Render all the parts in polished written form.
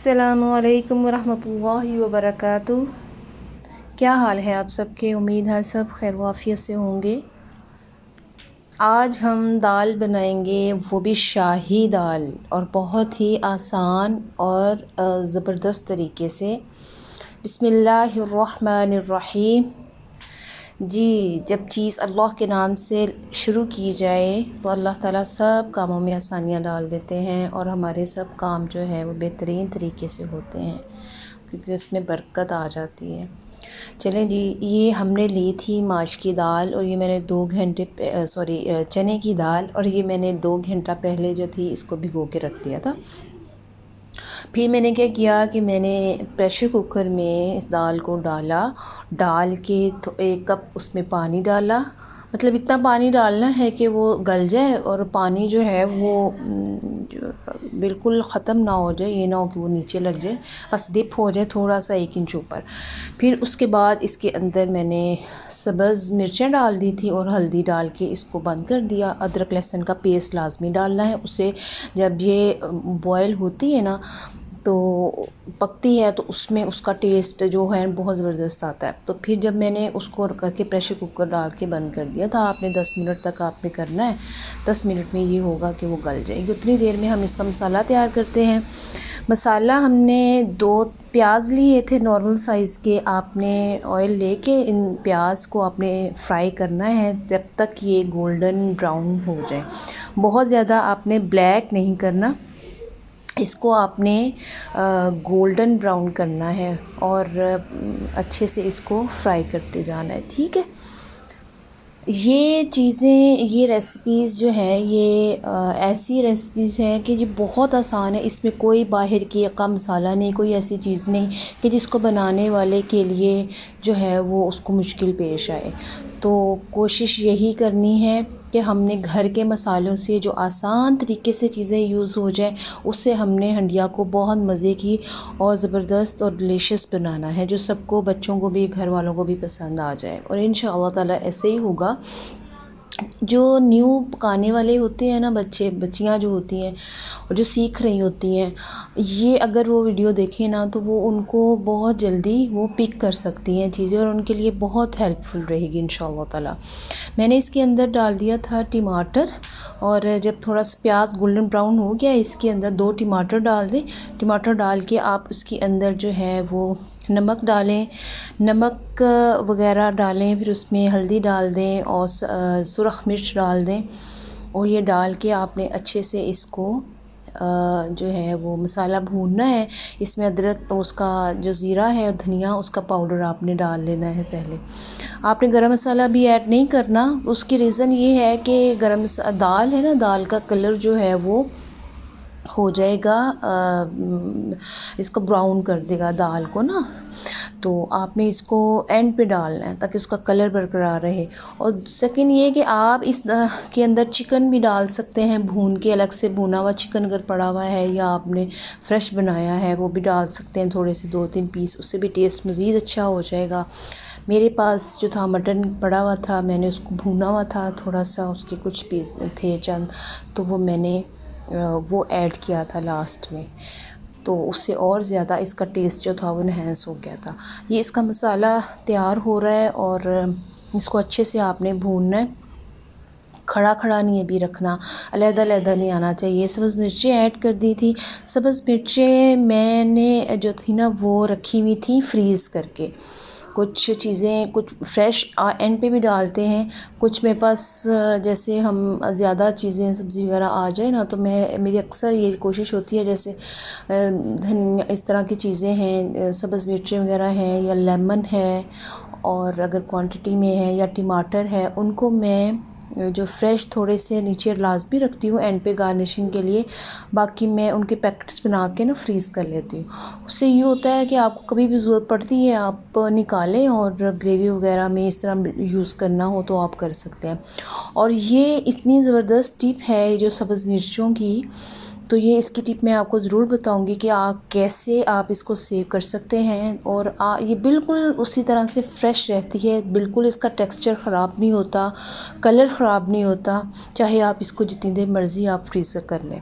अस्सलामुअलैकुम वरहमतुल्लाहि वबरकातुहू। क्या हाल है आप सबके? उम्मीद है सब खैर वाफियत से होंगे। आज हम दाल बनाएंगे, वो भी शाही दाल, और बहुत ही आसान और ज़बरदस्त तरीके से। बिस्मिल्लाहिर्रहमानिर्रहीम। जी, जब चीज़ अल्लाह के नाम से शुरू की जाए तो अल्लाह ताला सब कामों में आसानियाँ डाल देते हैं और हमारे सब काम जो है वो बेहतरीन तरीके से होते हैं, क्योंकि उसमें बरकत आ जाती है। चलें जी, ये हमने ली थी माश की दाल, और ये मैंने 2 घंटे चने की दाल, और ये मैंने 2 घंटा पहले जो थी इसको भिगो के रख दिया था। फिर मैंने क्या किया कि मैंने प्रेशर कुकर में इस दाल को डाल के 1 कप उसमें पानी डाला। मतलब इतना पानी डालना है कि वो गल जाए और पानी जो है वो बिल्कुल ख़त्म ना हो जाए, ये ना हो कि वो नीचे लग जाए, बस डिप हो जाए थोड़ा सा 1 इंच ऊपर। फिर उसके बाद इसके अंदर मैंने सब्ज़ मिर्चें डाल दी थी और हल्दी डाल के इसको बंद कर दिया। अदरक लहसुन का पेस्ट लाजमी डालना है उसे। जब ये बॉयल होती है ना तो पकती है तो उसमें उसका टेस्ट जो है बहुत ज़बरदस्त आता है। तो फिर जब मैंने उसको करके प्रेशर कुकर डाल के बंद कर दिया था, आपने 10 मिनट तक आपने करना है। 10 मिनट में ये होगा कि वो गल जाएगी। उतनी देर में हम इसका मसाला तैयार करते हैं। मसाला हमने 2 प्याज लिए थे नॉर्मल साइज़ के। आपने ऑयल लेके इन प्याज को आपने फ्राई करना है जब तक ये गोल्डन ब्राउन हो जाए। बहुत ज़्यादा आपने ब्लैक नहीं करना, इसको आपने गोल्डन ब्राउन करना है और अच्छे से इसको फ्राई करते जाना है, ठीक है। ये चीज़ें, ये रेसिपीज़ जो हैं ये ऐसी रेसिपीज़ हैं कि ये बहुत आसान है। इसमें कोई बाहर की का मसाला नहीं, कोई ऐसी चीज़ नहीं कि जिसको बनाने वाले के लिए जो है वो उसको मुश्किल पेश आए। तो कोशिश यही करनी है कि हमने घर के मसालों से जो आसान तरीके से चीज़ें यूज़ हो जाए, उससे हमने हंडिया को बहुत मज़े की और ज़बरदस्त और डिलीशियस बनाना है, जो सबको, बच्चों को भी, घर वालों को भी पसंद आ जाए। और इंशाअल्लाह ताला ऐसे ही होगा। जो न्यू पकाने वाले होते हैं ना, बच्चियाँ जो होती हैं और जो सीख रही होती हैं, ये अगर वो वीडियो देखें ना तो वो उनको बहुत जल्दी वो पिक कर सकती हैं चीज़ें और उनके लिए बहुत हेल्पफुल रहेगी इंशाअल्लाह ताला। मैंने इसके अंदर डाल दिया था टमाटर, और जब थोड़ा सा प्याज गोल्डन ब्राउन हो गया इसके अंदर 2 टमाटर डाल दें। टमाटर डाल के आप उसके अंदर जो है वो नमक डालें, नमक वगैरह डालें, फिर उसमें हल्दी डाल दें और सुरख मिर्च डाल दें, और ये डाल के आपने अच्छे से इसको जो है वो मसाला भूनना है। इसमें अदरक, उसका जो ज़ीरा है, धनिया, उसका पाउडर आपने डाल लेना है। पहले आपने गरम मसाला भी ऐड नहीं करना। उसकी रीज़न ये है कि दाल है ना, दाल का कलर जो है वो हो जाएगा, इसको ब्राउन कर देगा दाल को ना। तो आपने इसको एंड पे डालना है ताकि उसका कलर बरकरार रहे। और सेकंड ये कि आप इस के अंदर चिकन भी डाल सकते हैं भून के, अलग से भुना हुआ चिकन अगर पड़ा हुआ है या आपने फ्रेश बनाया है वो भी डाल सकते हैं, थोड़े से 2-3 पीस, उससे भी टेस्ट मज़ीद अच्छा हो जाएगा। मेरे पास जो था मटन पड़ा हुआ था, मैंने उसको भुना हुआ था थोड़ा सा, उसके कुछ पीस थे चंद, तो वो मैंने वो ऐड किया था लास्ट में, तो उससे और ज़्यादा इसका टेस्ट जो था वो इन्हेंस हो गया था। ये इसका मसाला तैयार हो रहा है और इसको अच्छे से आपने भूनना है। खड़ा खड़ा नहीं भी रखना, अलग-अलग नहीं आना चाहिए। सब्ज़ मिर्चें ऐड कर दी थी। सब्ज़ मिर्चें मैंने जो थी ना वो रखी हुई थी फ्रीज़ करके। कुछ चीज़ें, कुछ फ्रेश एंड पे भी डालते हैं, कुछ मेरे पास जैसे हम ज़्यादा चीज़ें सब्ज़ी वगैरह आ जाए ना तो मेरी अक्सर ये कोशिश होती है, जैसे धनिया, इस तरह की चीज़ें हैं, सब्ज़ मिर्चें वगैरह हैं या लेमन है, और अगर क्वांटिटी में है, या टमाटर है, उनको मैं जो फ्रेश थोड़े से नीचे लाजमी रखती हूँ एंड पे गार्निशिंग के लिए। बाकी मैं उनके पैकेट्स बना के ना फ्रीज़ कर लेती हूँ। उससे ये होता है कि आपको कभी भी ज़रूरत पड़ती है आप निकालें और ग्रेवी वगैरह में इस तरह यूज़ करना हो तो आप कर सकते हैं। और ये इतनी ज़बरदस्त टिप है ये जो सब्ज़ मिर्चों की, तो ये इसकी टिप मैं आपको ज़रूर बताऊंगी कि आप कैसे आप इसको सेव कर सकते हैं। और ये बिल्कुल उसी तरह से फ़्रेश रहती है, बिल्कुल इसका टेक्सचर ख़राब नहीं होता, कलर ख़राब नहीं होता, चाहे आप इसको जितनी देर मर्ज़ी आप फ्रीज़ कर लें।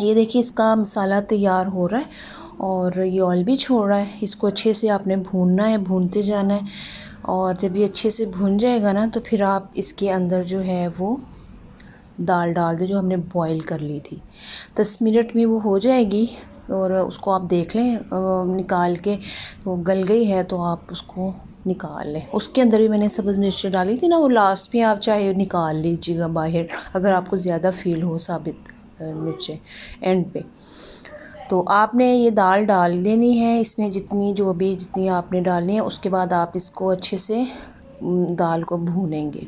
ये देखिए इसका मसाला तैयार हो रहा है और ये ऑयल भी छोड़ रहा है। इसको अच्छे से आपने भूनना है, भूनते जाना है। और जब ये अच्छे से भुन जाएगा ना तो फिर आप इसके अंदर जो है वो दाल डाल दें जो हमने बॉईल कर ली थी। 10 मिनट में वो हो जाएगी और उसको आप देख लें निकाल के, वो गल गई है तो आप उसको निकाल लें। उसके अंदर भी मैंने सब्ज़ मिर्ची डाली थी ना, वो लास्ट में आप चाहे निकाल लीजिएगा बाहर, अगर आपको ज़्यादा फील हो साबित मिर्चें एंड पे। तो आपने ये दाल डाल देनी है इसमें, जितनी आपने डालनी है। उसके बाद आप इसको अच्छे से दाल को भूनेंगे।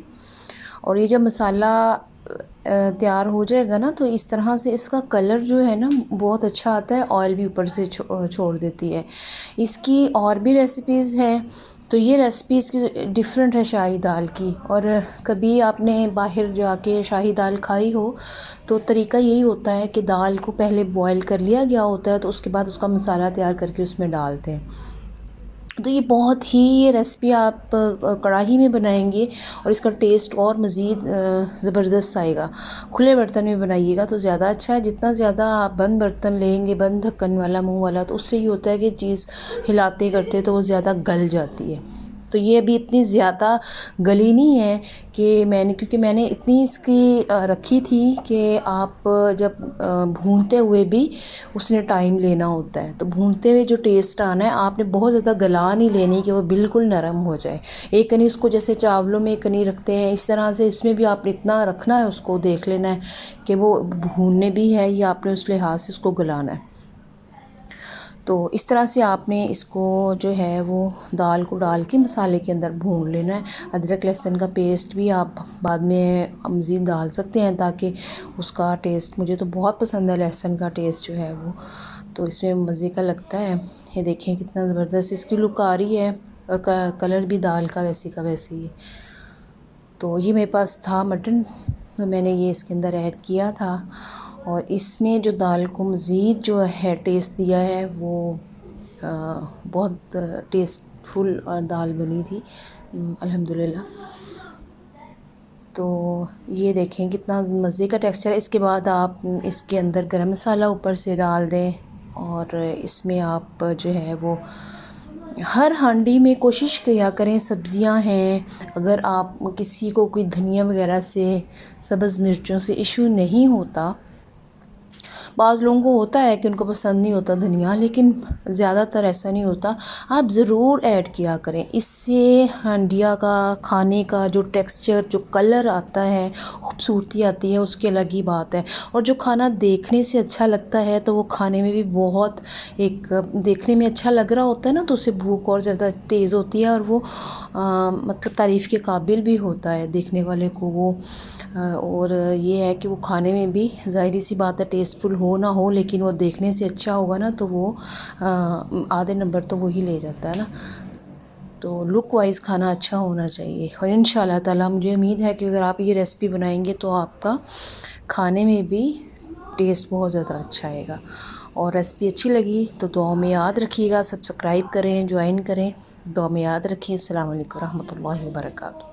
और ये जब मसाला तैयार हो जाएगा ना तो इस तरह से इसका कलर जो है ना बहुत अच्छा आता है, ऑयल भी ऊपर से छोड़ देती है। इसकी और भी रेसिपीज़ हैं, तो ये रेसिपी इसकी डिफरेंट है शाही दाल की। और कभी आपने बाहर जाके शाही दाल खाई हो तो तरीका यही होता है कि दाल को पहले बॉईल कर लिया गया होता है, तो उसके बाद उसका मसाला तैयार करके उसमें डालते हैं। तो ये बहुत ही, ये रेसिपी आप कढ़ाई में बनाएंगे और इसका टेस्ट और मज़ीद ज़बरदस्त आएगा। खुले बर्तन में बनाइएगा तो ज़्यादा अच्छा है। जितना ज़्यादा आप बंद बर्तन लेंगे, बंद ढक्कन वाला, मुंह वाला, तो उससे ये होता है कि चीज़ हिलाते करते तो वो ज़्यादा गल जाती है। तो ये अभी इतनी ज़्यादा गली नहीं है कि क्योंकि मैंने इतनी इसकी रखी थी कि आप जब भूनते हुए भी उसने टाइम लेना होता है। तो भूनते हुए जो टेस्ट आना है, आपने बहुत ज़्यादा गला नहीं लेनी कि वो बिल्कुल नरम हो जाए। एक कनी उसको जैसे चावलों में एक कनी रखते हैं, इस तरह से इसमें भी आपने इतना रखना है, उसको देख लेना है कि वो भूनने भी है या आपने उस लिहाज से उसको गलाना है। तो इस तरह से आपने इसको जो है वो दाल को डाल के मसाले के अंदर भून लेना है। अदरक लहसुन का पेस्ट भी आप बाद में मज़ीद डाल सकते हैं ताकि उसका टेस्ट, मुझे तो बहुत पसंद है लहसुन का टेस्ट जो है वो, तो इसमें मज़े का लगता है। ये देखें कितना ज़बरदस्त इसकी लुक आ रही है और कलर भी दाल का वैसे का वैसे ही। तो ये मेरे पास था मटन, तो मैंने ये इसके अंदर ऐड किया था और इसने जो दाल को मज़ीद जो है टेस्ट दिया है वो बहुत टेस्टफुल दाल बनी थी अल्हम्दुलिल्लाह। तो ये देखें कितना मज़े का टेक्सचर है। इसके बाद आप इसके अंदर गरम मसाला ऊपर से डाल दें और इसमें आप जो है वो हर हांडी में कोशिश किया करें, सब्ज़ियां हैं, अगर आप किसी को कोई धनिया वगैरह से, सब्ज़ मिर्चों से इशू नहीं होता, बाज़ लोगों को होता है कि उनको पसंद नहीं होता धनिया, लेकिन ज़्यादातर ऐसा नहीं होता। आप ज़रूर ऐड किया करें, इससे हांडिया का खाने का जो टेक्सचर, जो कलर आता है, खूबसूरती आती है, उसकी अलग ही बात है। और जो खाना देखने से अच्छा लगता है तो वो खाने में भी बहुत, एक देखने में अच्छा लग रहा होता है ना, तो उससे भूख और ज़्यादा तेज़ होती है और वो मतलब तारीफ़ के काबिल भी होता है देखने वाले को वो। और ये है कि वो खाने में भी ज़ाहिर सी बात है टेस्टफुल हो ना हो, लेकिन वो देखने से अच्छा होगा ना तो वो आधे नंबर तो वही ले जाता है ना। तो लुक वाइज खाना अच्छा होना चाहिए। और इंशाल्लाह ताला मुझे उम्मीद है कि अगर आप ये रेसिपी बनाएंगे तो आपका खाने में भी टेस्ट बहुत ज़्यादा अच्छा आएगा। और रेसिपी अच्छी लगी तो दुआ में याद रखिएगा, सब्सक्राइब करें, ज्वाइन करें, दुआ में याद रखें। अस्सलाम वालेकुम रहमतुल्लाहि व बरकातहू।